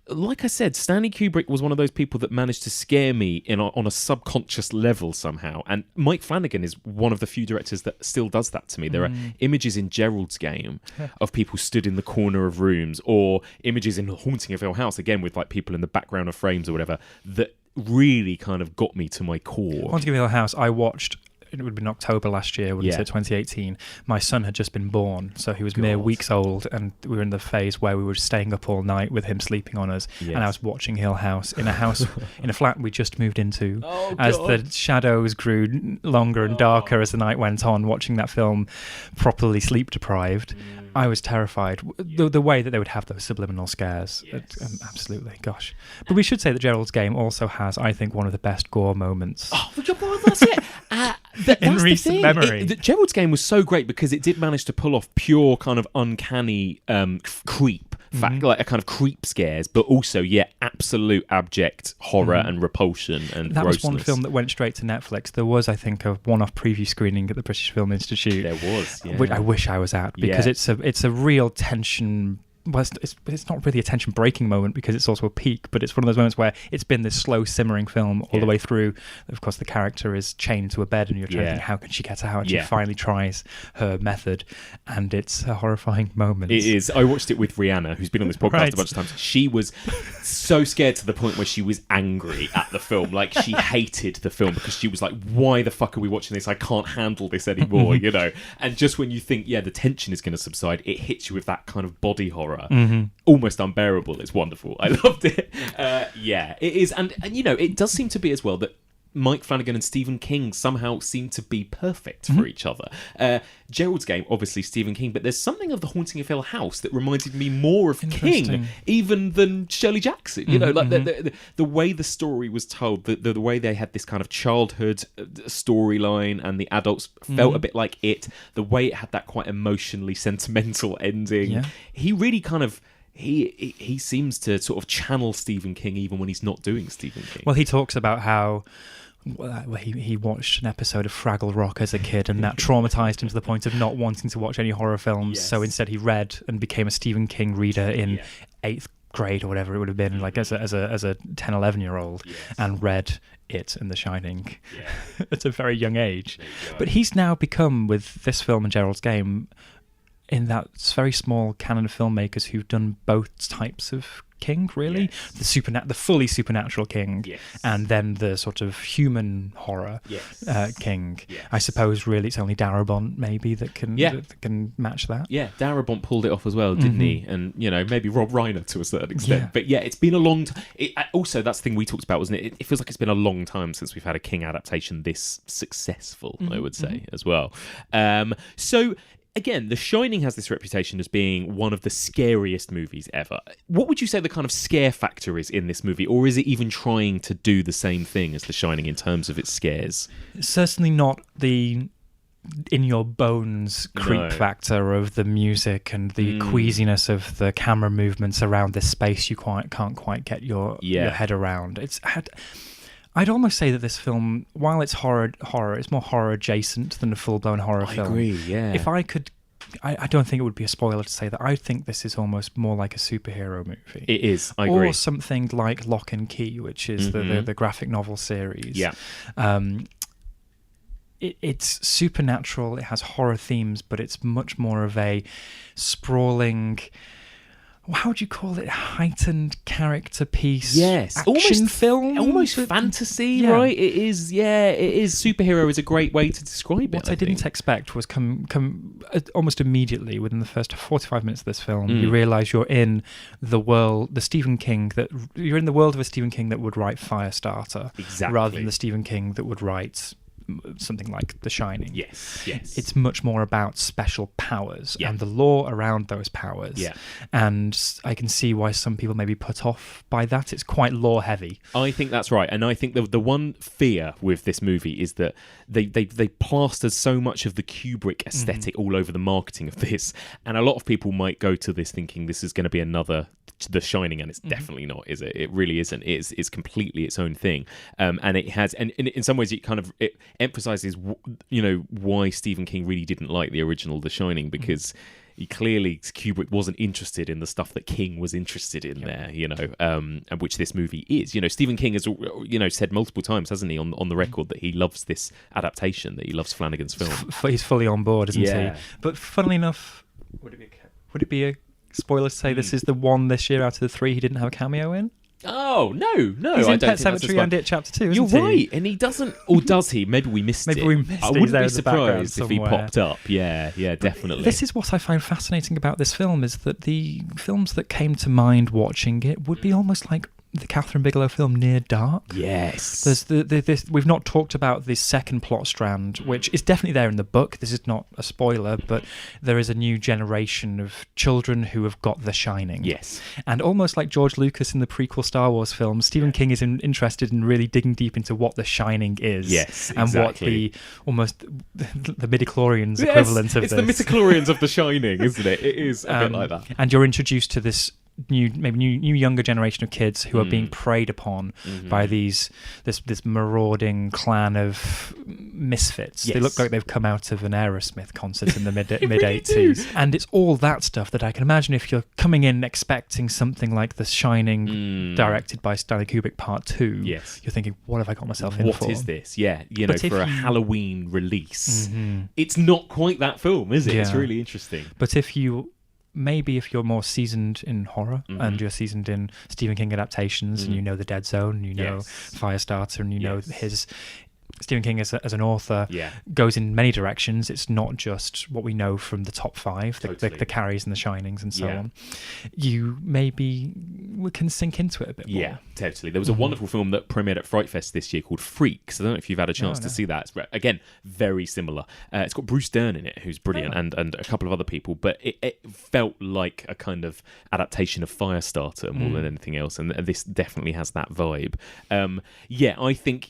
like I said, Stanley Kubrick was one of those people that managed to scare me on a subconscious level somehow. And Mike Flanagan is one of the few directors that still does that to me. There are images in Gerald's Game of people stood in the corner of rooms, or images in Haunting of Hill House, again with like people in the background of frames or whatever, that really kind of got me to my core. Haunting of Hill House, I watched. It would have been October last year, wouldn't it? 2018. My son had just been born, so he was mere weeks old, and we were in the phase where we were staying up all night with him sleeping on us, and I was watching Hill House in a flat we just moved into. As the shadows grew longer and darker as the night went on, watching that film properly sleep deprived, I was terrified. The way that they would have those subliminal scares. Absolutely, gosh. But we should say that Gerald's Game also has, I think, one of the best gore moments. Oh, well, that's it. In recent memory. Gerald's Game was so great because it did manage to pull off pure kind of uncanny creep, like a kind of creep scares, but also, absolute abject horror and repulsion and that grossness. Was one film that went straight to Netflix. There was, I think, a one-off preview screening at the British Film Institute. There was, which I wish I was at, because it's a real tension. Well, it's not really a tension-breaking moment because it's also a peak, but it's one of those moments where it's been this slow simmering film all the way through. Of course, the character is chained to a bed and you're trying to think, how can she get out? And she finally tries her method, and it's a horrifying moment. It is. I watched it with Rihanna, who's been on this podcast a bunch of times. She was so scared to the point where she was angry at the film. Like, she hated the film because she was like, why the fuck are we watching this? I can't handle this anymore, And just when you think, the tension is going to subside, it hits you with that kind of body horror. Almost unbearable. It's wonderful. I loved it. It is, and it does seem to be as well that Mike Flanagan and Stephen King somehow seem to be perfect for each other. Gerald's Game, obviously Stephen King, but there's something of The Haunting of Hill House that reminded me more of King even than Shirley Jackson. The way the story was told, the way they had this kind of childhood storyline, and the adults felt a bit like it. The way it had that quite emotionally sentimental ending. Yeah. He really kind of. He seems to sort of channel Stephen King even when he's not doing Stephen King. Well, he talks about how he watched an episode of Fraggle Rock as a kid, and that traumatized him to the point of not wanting to watch any horror films. Yes. So instead, he read and became a Stephen King reader in 8th grade or whatever it would have been, like as a 10-11-year-old, and read it and The Shining at a very young age. But he's now become, with this film and Gerald's Game, in that very small canon of filmmakers who've done both types of King, really. The fully supernatural King, and then the sort of human horror King. I suppose really it's only Darabont maybe that can match that. Yeah, Darabont pulled it off as well, didn't he? And maybe Rob Reiner to a certain extent. But it's been a long time. Also, that's the thing we talked about, wasn't it? It feels like it's been a long time since we've had a King adaptation this successful, I would say, as well. So again, The Shining has this reputation as being one of the scariest movies ever. What would you say the kind of scare factor is in this movie, or is it even trying to do the same thing as The Shining in terms of its scares? Certainly not the in-your-bones creep factor of the music and the queasiness of the camera movements around this space you can't quite get your head around. I'd almost say that this film, while it's horror, it's more horror adjacent than a full-blown horror film. I agree, yeah. If I could, I don't think it would be a spoiler to say that I think this is almost more like a superhero movie. It is, I agree. Or something like Lock and Key, which is the graphic novel series. Yeah. It's supernatural, it has horror themes, but it's much more of a sprawling, how would you call it, heightened character piece? Action film? Almost fantasy, right? It is, it is. Superhero is a great way to describe it. What I didn't expect was come almost immediately within the first 45 minutes of this film, you realise you're in the world, you're in the world of a Stephen King that would write Firestarter. Exactly. Rather than the Stephen King that would write something like The Shining. Yes. It's much more about special powers and the lore around those powers. Yeah. And I can see why some people may be put off by that. It's quite lore heavy. I think that's right, and I think the one fear with this movie is that they plastered so much of the Kubrick aesthetic all over the marketing of this, and a lot of people might go to this thinking this is going to be another The Shining, and it's definitely not, is it? It really isn't. It's completely its own thing, and it has, and in some ways, it emphasizes, why Stephen King really didn't like the original The Shining, because Kubrick wasn't interested in the stuff that King was interested in there, and which this movie is. Stephen King has, said multiple times, hasn't he, on the record, that he loves this adaptation, that he loves Flanagan's film. He's fully on board, isn't he? But funnily enough, would it be a spoiler to say this is the one this year out of the 3 he didn't have a cameo in? Oh, no. He's I in don't Pet think Sematary and It Chapter 2, You're isn't he? right, and he doesn't, or does he? Maybe we missed it. Maybe we missed I it. wouldn't There be in the background surprised if he somewhere. popped up. Yeah, definitely. This is what I find fascinating about this film, is that the films that came to mind watching it would be almost like the Catherine Bigelow film Near Dark. Yes. There's this. We've not talked about the second plot strand, which is definitely there in the book. This is not a spoiler, but there is a new generation of children who have got The Shining. Yes. And almost like George Lucas in the prequel Star Wars films, Stephen King is interested in really digging deep into what The Shining is. Yes, and exactly. what the midichlorians equivalent of it's this. the midichlorians of The Shining, isn't it? It is a bit like that. And you're introduced to this new younger generation of kids who are being preyed upon by this marauding clan of misfits. Yes. They look like they've come out of an Aerosmith concert in the mid 80s, and it's all that stuff that I can imagine if you're coming in expecting something like The Shining directed by Stanley Kubrick Part 2. Yes. You're thinking, what have I got myself in for? What is this? Yeah, But for a Halloween release, it's not quite that film, is it? It's Yeah. really interesting. But if you're more seasoned in horror and you're seasoned in Stephen King adaptations and you know The Dead Zone, you know Firestarter, and you know his Stephen King as an author goes in many directions. It's not just what we know from the top 5, the Carries and the Shinings and so on. You maybe can sink into it a bit more. Yeah, totally. There was a wonderful film that premiered at Fright Fest this year called Freaks. I don't know if you've had a chance to see that. It's, again, very similar. It's got Bruce Dern in it, who's brilliant, and a couple of other people, but it felt like a kind of adaptation of Firestarter more than anything else, and this definitely has that vibe. I think,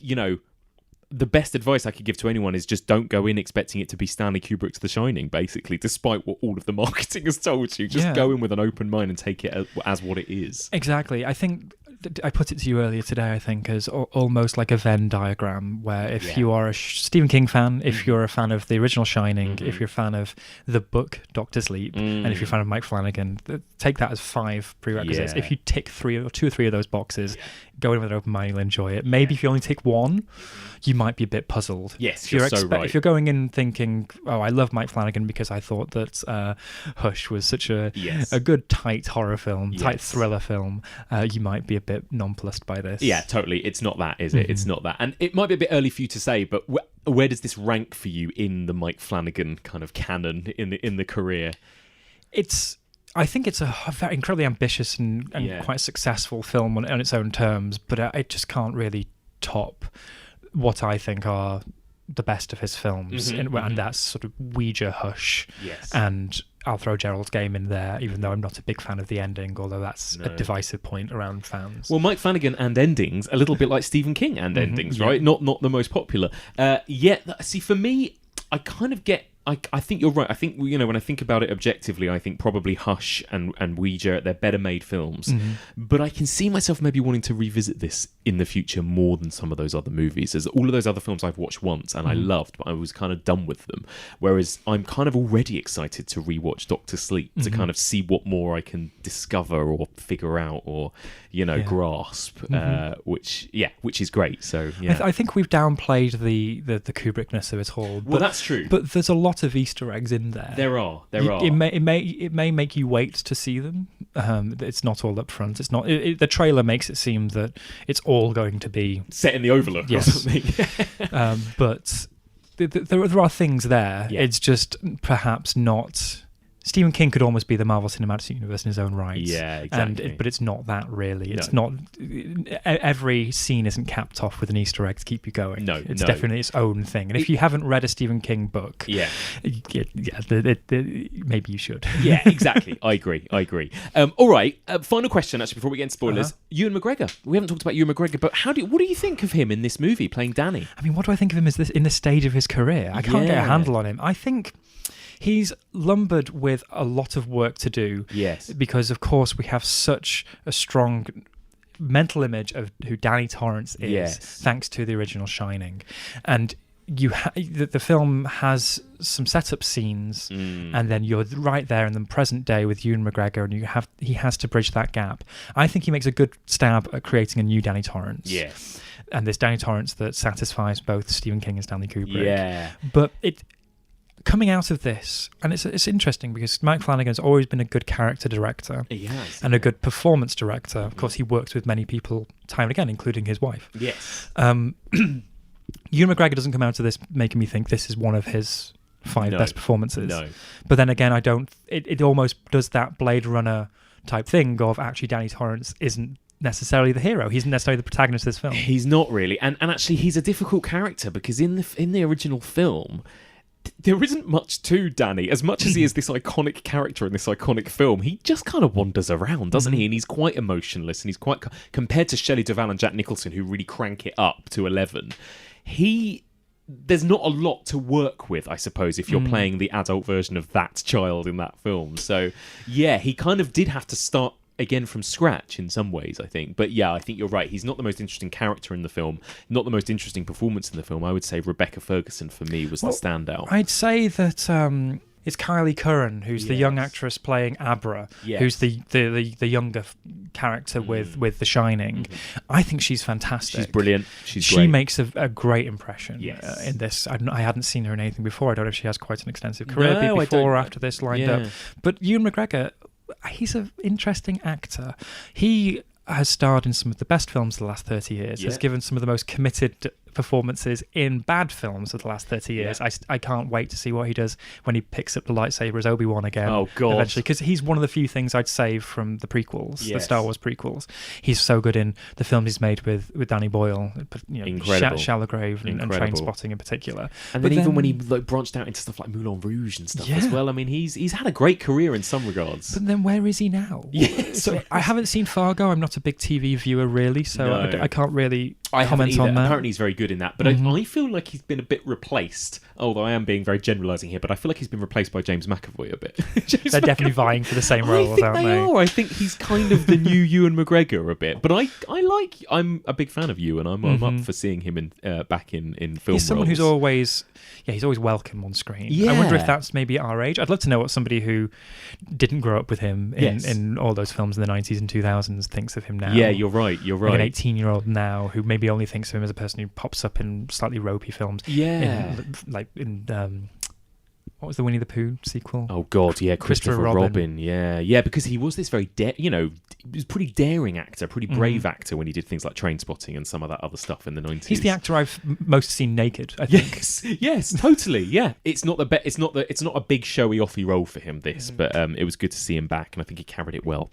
the best advice I could give to anyone is just don't go in expecting it to be Stanley Kubrick's The Shining, basically, despite what all of the marketing has told you. Just go in with an open mind and take it as what it is. Exactly. I think I put it to you earlier today, I think, as almost like a Venn diagram, where if you are a Stephen King fan, if you're a fan of the original Shining, if you're a fan of the book Doctor Sleep, and if you're a fan of Mike Flanagan, take that as 5 prerequisites. If you tick 2 or 3 of those boxes, go in with an open mind, you'll enjoy it. Maybe if you only tick 1, you might be a bit puzzled. Yes, you're so right. If you're going in thinking, I love Mike Flanagan because I thought that Hush was such a good, tight horror film, tight thriller film, you might be a bit nonplussed by this. Yeah, totally. It's not that, is it? It's not that. And it might be a bit early for you to say, but where does this rank for you in the Mike Flanagan kind of canon in the career? I think it's a very incredibly ambitious and quite successful film on its own terms, but I just can't really top what I think are the best of his films, and that's sort of Ouija, Hush, and I'll throw Gerald's Game in there, even though I'm not a big fan of the ending, although that's a divisive point around fans. Well, Mike Flanagan and endings, a little bit like Stephen King and endings, right? Not the most popular. See, for me, I kind of get... I think you're right. I think, when I think about it objectively, I think probably Hush and Ouija, they're better made films. But I can see myself maybe wanting to revisit this in the future more than some of those other movies. As all of those other films I've watched once and I loved, but I was kind of done with them. Whereas I'm kind of already excited to rewatch Doctor Sleep to kind of see what more I can discover or figure out or, grasp, which is great. So, I think we've downplayed the Kubrickness of it all. Well, that's true. But there's a lot of Easter eggs in there. There are. It may make you wait to see them. It's not all up front. It's not. The trailer makes it seem that it's all going to be set in the Overlook or something. But there are things there. It's just perhaps not Stephen King could almost be the Marvel Cinematic Universe in his own right. Yeah, exactly. But it's not that really. It's No. not. Every scene isn't capped off with an Easter egg to keep you going. No, it's no. definitely its own thing. And if you haven't read a Stephen King book, maybe you should. Yeah, exactly. I agree. All right. Final question, actually, before we get into spoilers. Ewan McGregor. We haven't talked about Ewan McGregor, but what do you think of him in this movie playing Danny? I mean, what do I think of him as in this stage of his career? I can't get a handle on him. I think he's lumbered with a lot of work to do. Yes. Because, of course, we have such a strong mental image of who Danny Torrance is, thanks to the original Shining. And the film has some setup scenes, and then you're right there in the present day with Ewan McGregor, and he has to bridge that gap. I think he makes a good stab at creating a new Danny Torrance. Yes. And this Danny Torrance that satisfies both Stephen King and Stanley Kubrick. Yeah. But coming out of this, and it's interesting because Mike Flanagan's always been a good character director. He has. And a good performance director. Of course, he works with many people time and again, including his wife. Yes. Ewan McGregor doesn't come out of this making me think this is one of his 5 best performances. No. But then again, I don't. It almost does that Blade Runner type thing of actually Danny Torrance isn't necessarily the hero. He's not necessarily the protagonist of this film. He's not really, and actually he's a difficult character because in the original film, there isn't much to Danny. As much as he is this iconic character in this iconic film, he just kind of wanders around, doesn't he? And he's quite emotionless, and he's quite compared to Shelley Duvall and Jack Nicholson, who really crank it up to 11. There's not a lot to work with, I suppose, if you're playing the adult version of that child in that film. So, yeah, he kind of did have to start again from scratch in some ways, I think. But yeah, I think you're right. He's not the most interesting character in the film, not the most interesting performance in the film. I would say Rebecca Ferguson, for me, was the standout. I'd say that it's Kylie Curran, who's the young actress playing Abra, who's the younger character with The Shining. I think she's fantastic. She's brilliant. She great. Makes a great impression Yes. in this. I hadn't seen her in anything before. I don't know if she has quite an extensive career before or after this lined up. But Ewan McGregor, he's an interesting actor. He has starred in some of the best films of the last 30 years, has given some of the most committed performances in bad films of the last 30 years. I can't wait to see what he does when he picks up the lightsaber as Obi-Wan again. Oh, God. Eventually, because he's one of the few things I'd save from the prequels, the Star Wars prequels. He's so good in the films he's made with Danny Boyle, Incredible. Shallow Grave and Trainspotting in particular. And then even when he branched out into stuff like Moulin Rouge and stuff as well, I mean, he's had a great career in some regards. But then where is he now? So I haven't seen Fargo. I'm not a big TV viewer really, so I can't really comment on that. Apparently he's very good in that, but I feel like he's been a bit replaced, although I am being very generalising here, but I feel like he's been replaced by James McAvoy a bit. They're definitely vying for the same roles, aren't they? I think he's kind of the new Ewan McGregor a bit, but I'm a big fan of Ewan. I'm up for seeing him back in film He's someone roles. who's always welcome on screen. I wonder if that's maybe our age. I'd love to know what somebody who didn't grow up with him in all those films in the 90s and 2000s thinks of him now. Yeah, you're right. Like an 18-year-old now who maybe only thinks of him as a person who pops up in slightly ropey films. Yeah. What was the Winnie the Pooh sequel? Oh God, yeah, Christopher Robin. Yeah, because he was this very, he was a pretty daring actor, pretty brave actor when he did things like Trainspotting and some of that other stuff in the 90s. He's the actor I've most seen naked, I think. Yes, totally. Yeah, it's not a big showy offy role for him. But it was good to see him back, and I think he carried it well.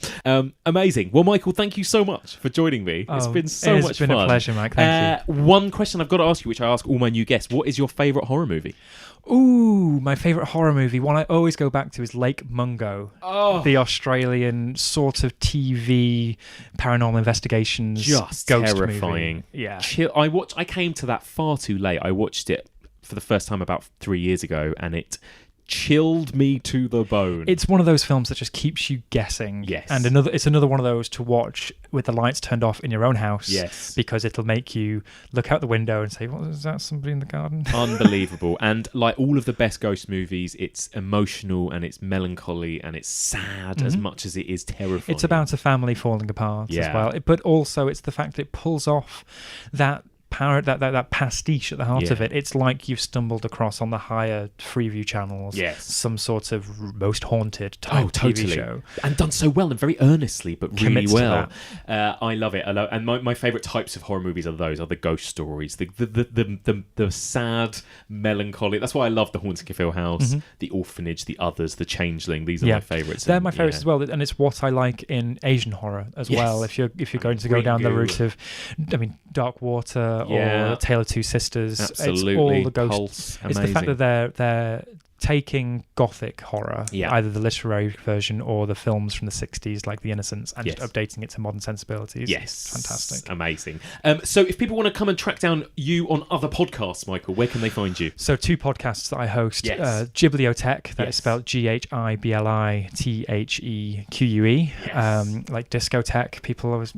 Amazing. Well, Michael, thank you so much for joining me. It's been so much fun. It's been a pleasure, Mike. Thank you. One question I've got to ask you, which I ask all my new guests: what is your favourite horror movie? Ooh, my favourite horror movie. One I always go back to is Lake Mungo. Oh. The Australian sort of TV paranormal investigations just ghost terrifying. Movie. Yeah. I came to that far too late. I watched it for the first time about 3 years ago, and it chilled me to the bone. It's one of those films that just keeps you guessing. Yes. And it's another one of those to watch with the lights turned off in your own house. Yes. Because it'll make you look out the window and say, "What is that? Somebody in the garden?" Unbelievable. And like all of the best ghost movies, it's emotional and it's melancholy and it's sad as much as it is terrifying. It's about a family falling apart as well. But also it's the fact that it pulls off that that pastiche at the heart of Yeah. it. It's like you've stumbled across on the higher Freeview channels some sort of Most Haunted type TV show. And done so well and very earnestly, but really Commits to well. I love it. And my favourite types of horror movies are the ghost stories, the sad, melancholy. That's why I love The Haunting of Hill House, The Orphanage, The Others, The Changeling. These are my favourites. They're my favourites as well, and it's what I like in Asian horror as well. If you're going to go down the route of, Dark Water or Tale of Two Sisters, absolutely. It's all the ghost. Pulse, it's the fact that they're taking gothic horror, either the literary version or the films from the 60s like The Innocents, and just updating it to modern sensibilities. Yes. Fantastic. Amazing. So if people want to come and track down you on other podcasts, Michael, where can they find you? So 2 podcasts that I host. Ghibliotheque, that is spelled GHIBLITHEQUE, like discotheque. People always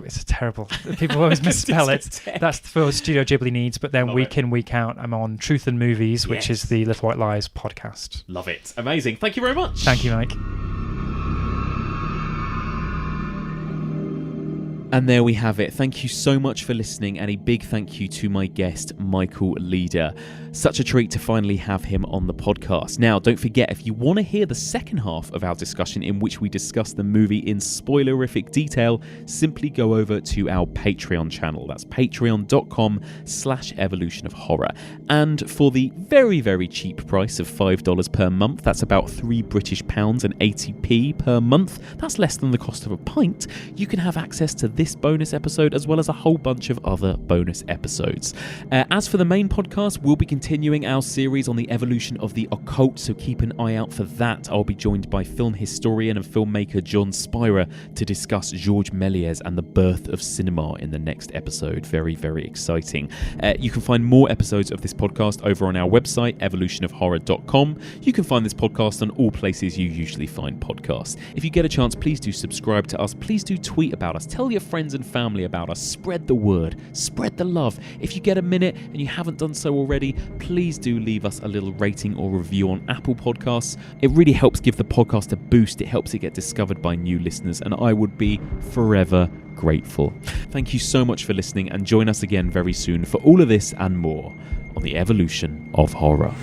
it's terrible. People always misspell it. That's for Studio Ghibli needs, but then week in, week out, I'm on Truth and Movies, which is the Little White Lies podcast. Love it. Amazing. Thank you very much. Thank you, Mike. And there we have it. Thank you so much for listening, and a big thank you to my guest, Michael Leader. Such a treat to finally have him on the podcast. Now, don't forget, if you want to hear the second half of our discussion in which we discuss the movie in spoilerific detail, simply go over to our Patreon channel. That's patreon.com/evolution of horror. And for the very, very cheap price of $5 per month, that's about £3 and 80p per month, that's less than the cost of a pint, you can have access to this bonus episode as well as a whole bunch of other bonus episodes. As for the main podcast, we'll be continuing our series on the evolution of the occult, so keep an eye out for that. I'll be joined by film historian and filmmaker John Spira to discuss Georges Méliès and the birth of cinema in the next episode. Very, very exciting. You can find more episodes of this podcast over on our website, evolutionofhorror.com. You can find this podcast on all places you usually find podcasts. If you get a chance, please do subscribe to us. Please do tweet about us. Tell your friends and family about us. Spread the word. Spread the love. If you get a minute and you haven't done so already, please do leave us a little rating or review on Apple Podcasts. It really helps give the podcast a boost. It helps it get discovered by new listeners, and I would be forever grateful. Thank you so much for listening, and join us again very soon for all of this and more on the evolution of horror.